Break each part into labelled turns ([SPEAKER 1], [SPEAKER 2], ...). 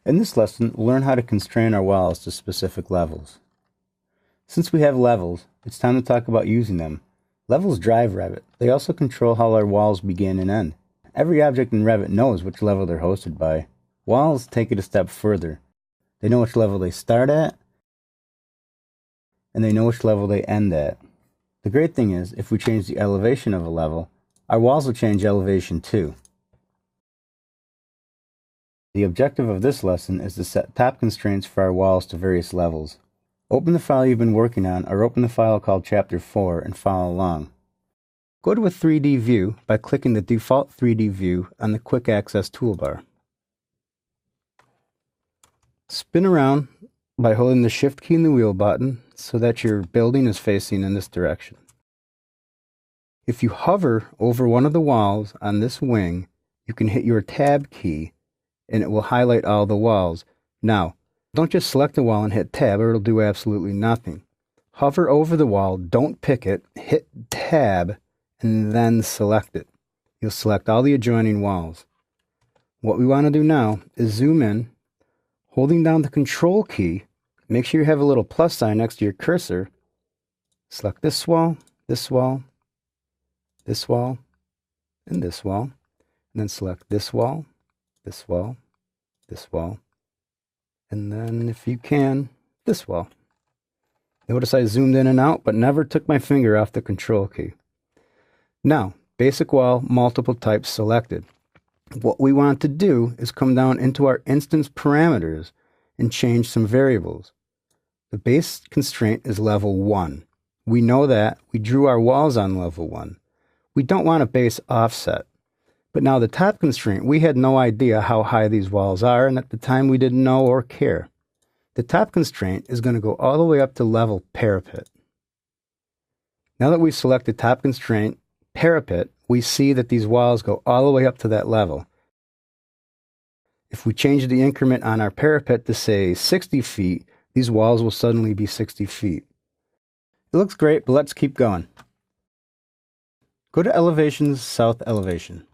[SPEAKER 1] In this lesson, we'll learn how to constrain our walls to specific levels. Since we have levels, it's time to talk about using them. Levels drive Revit. They also control how our walls begin and end. Every object in Revit knows which level they're hosted by. Walls take it a step further. They know which level they start at, and they know which level they end at. The great thing is, if we change the elevation of a level, our walls will change elevation too. The objective of this lesson is to set top constraints for our walls to various levels. Open the file you've been working on, or open the file called Chapter 4 and follow along. Go to a 3D view by clicking the default 3D view on the Quick Access toolbar. Spin around by holding the Shift key and the wheel button so that your building is facing in this direction. If you hover over one of the walls on this wing, you can hit your Tab key and it will highlight all the walls. Now, don't just select the wall and hit Tab or it'll do absolutely nothing. Hover over the wall, don't pick it, hit Tab, and then select it. You'll select all the adjoining walls. What we want to do now is zoom in, holding down the Control key. Make sure you have a little plus sign next to your cursor. Select this wall, this wall, this wall, and this wall. And then select this wall, this wall, this wall, and then, if you can, this wall. Notice I zoomed in and out, but never took my finger off the Control key. Now, basic wall, multiple types selected. What we want to do is come down into our instance parameters and change some variables. The base constraint is level 1. We know that. We drew our walls on level 1. We don't want a base offset. But now the top constraint, we had no idea how high these walls are, and at the time we didn't know or care. The top constraint is going to go all the way up to level parapet. Now that we've selected top constraint, parapet, we see that these walls go all the way up to that level. If we change the increment on our parapet to say 60 feet, these walls will suddenly be 60 feet. It looks great, but let's keep going. Go to Elevations, South Elevation.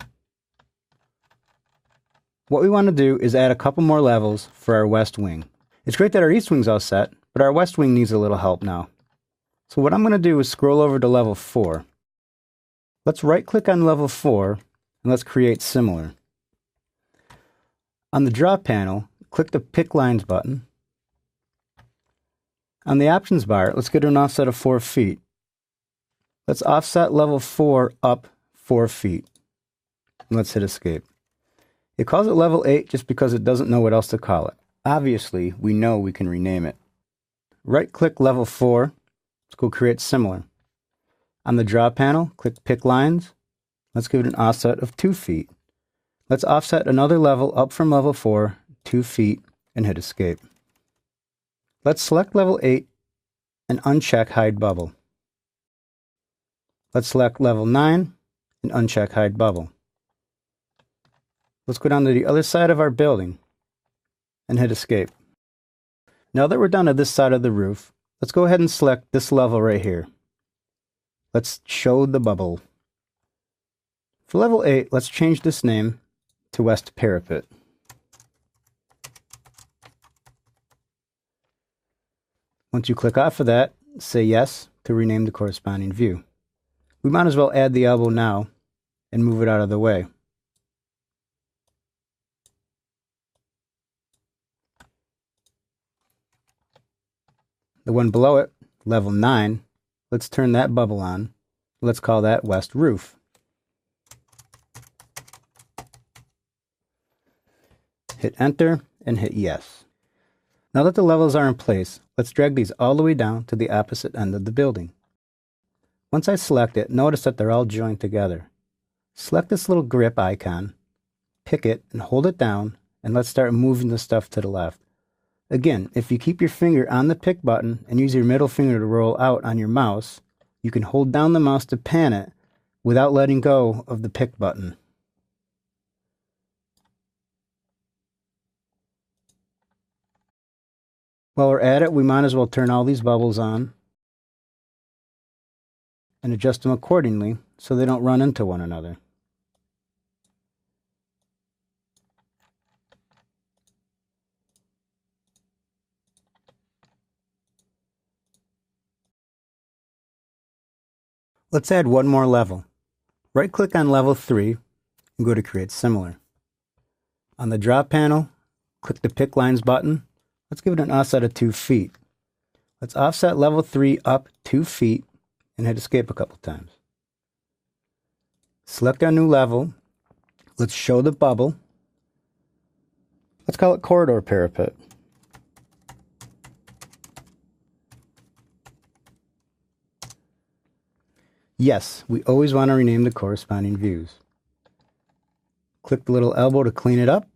[SPEAKER 1] What we want to do is add a couple more levels for our west wing. It's great that our east wing's all set, but our west wing needs a little help now. So what I'm going to do is scroll over to level 4. Let's right-click on level 4, and let's create similar. On the drop panel, click the Pick Lines button. On the options bar, let's get an offset of 4 feet. Let's offset level 4 up 4 feet. And let's hit Escape. It calls it level 8 just because it doesn't know what else to call it. Obviously, we know we can rename it. Right-click level 4. Let's go create similar. On the drop panel, click Pick Lines. Let's give it an offset of 2 feet. Let's offset another level up from level 4, 2 feet, and hit Escape. Let's select level 8 and uncheck Hide Bubble. Let's select level 9 and uncheck Hide Bubble. Let's go down to the other side of our building and hit Escape. Now that we're down to this side of the roof, let's go ahead and select this level right here. Let's show the bubble. For level 8, let's change this name to West Parapet. Once you click off of that, say yes to rename the corresponding view. We might as well add the elbow now and move it out of the way. The one below it, level 9, let's turn that bubble on. Let's call that West Roof. Hit Enter and hit Yes. Now that the levels are in place, let's drag these all the way down to the opposite end of the building. Once I select it, notice that they're all joined together. Select this little grip icon, pick it and hold it down, and let's start moving the stuff to the left. Again, if you keep your finger on the pick button and use your middle finger to roll out on your mouse, you can hold down the mouse to pan it without letting go of the pick button. While we're at it, we might as well turn all these bubbles on and adjust them accordingly so they don't run into one another. Let's add one more level. Right-click on level 3 and go to Create Similar. On the drop panel, click the Pick Lines button. Let's give it an offset of 2 feet. Let's offset level 3 up 2 feet and hit Escape a couple times. Select our new level. Let's show the bubble. Let's call it Corridor Parapet. Yes, we always want to rename the corresponding views. Click the little elbow to clean it up,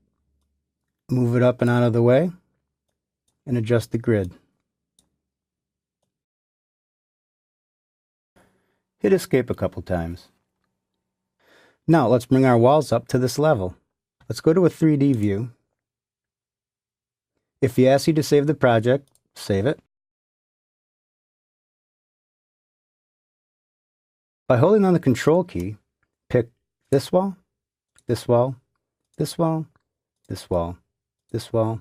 [SPEAKER 1] move it up and out of the way, and adjust the grid. Hit Escape a couple times. Now let's bring our walls up to this level. Let's go to a 3D view. If he asks you to save the project, save it. By holding on the Control key, pick this wall, this wall, this wall, this wall, this wall,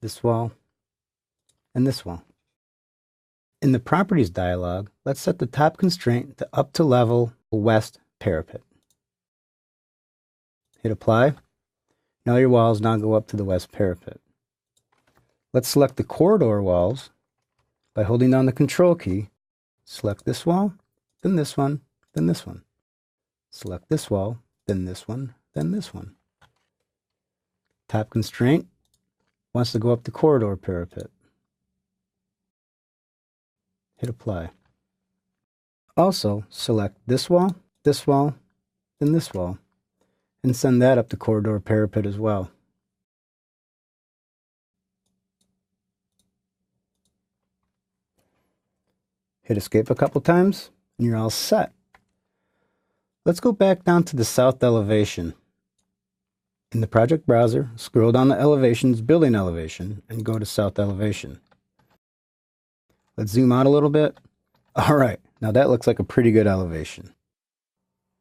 [SPEAKER 1] this wall, and this wall. In the Properties dialog, let's set the top constraint to up to level west parapet. Hit Apply. Now your walls now go up to the west parapet. Let's select the corridor walls by holding down the Control key. Select this wall, then this one, then this one. Select this wall, then this one, then this one. Top constraint wants to go up the corridor parapet. Hit Apply. Also, select this wall, then this wall, and send that up the corridor parapet as well. Hit Escape a couple times, and you're all set. Let's go back down to the south elevation. In the project browser, scroll down the elevations, building elevation, and go to south elevation. Let's zoom out a little bit. All right, now that looks like a pretty good elevation.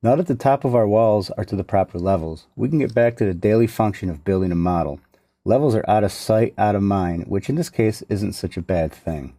[SPEAKER 1] Now that the top of our walls are to the proper levels, we can get back to the daily function of building a model. Levels are out of sight, out of mind, which in this case isn't such a bad thing.